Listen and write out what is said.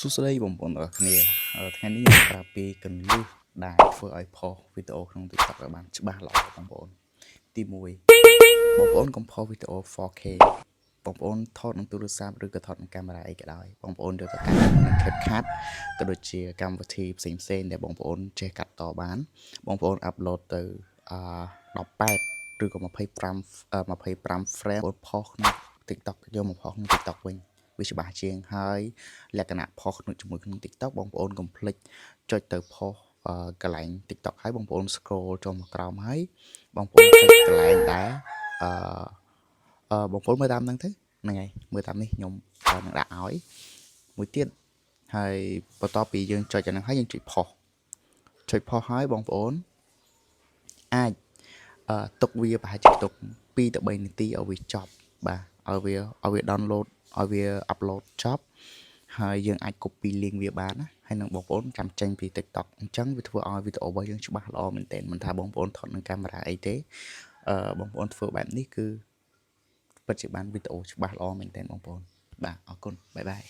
សួស្តីបងប្អូនទាំងអស់គ្នាថ្ងៃនេះខ្ញុំប្រាប់ពីកន្លឹះដែលធ្វើឲ្យផុសវីដេអូក្នុង TikTok ឲ្យបានច្បាស់ល្អបងប្អូនទី1បងប្អូនកុំផុសវីដេអូ 4K បងប្អូនថតនឹងទូរស័ព្ទឬក៏ថតនឹងកាមេរ៉ាអីក៏ដោយបងប្អូនយកទៅកាត់នឹង CapCut ក៏ដូចជាកម្មវិធីផ្សេងៗដែលបងប្អូនចេះកាត់តបានបងប្អូនអាប់ឡូតទៅ18ឬក៏25 frame បងប្អូនផុសក្នុង TikTok យកមកផុសក្នុង TikTok វិញវាច្បាស់ជាងហើយលក្ខណៈផុសជាមួយក្នុង TikTok បងប្អូនកុំភ្លេចចុចទៅផុសកន្លែង TikTok ហើយបងប្អូន scroll ចុះមកក្រោមហើយបងប្អូនចុចកន្លែងដែលបងប្អូនមើលតាមហ្នឹងទៅហ្នឹងហើយមើលតាមនេះខ្ញុំនឹងដាក់ឲ្យមួយទៀតហើយបន្ទាប់ពីយើងចុចអាហ្នឹងហើយយើងចុចផុសហើយបងប្អូនអាចទុកវាប្រហែលជាទុក2ទៅ3នាទីឲ្យវាចប់បាទឲ្យវា download ឲ្យវា upload ចប់ហើយយើងអាច copy link វាបានណាហើយនឹងបងប្អូនចាំចេញពី TikTok អញ្ចឹងវាធ្វើឲ្យវីដេអូរបស់យើងច្បាស់ល្អមែនទែនមិនថាបងប្អូនថតនឹងកាមេរ៉ាអីទេបងប្អូនធ្វើបែបនេះគឺពិតជាបានវីដេអូច្បាស់ល្អមែនទែនបងប្អូនបាទអរគុណបាយបាយ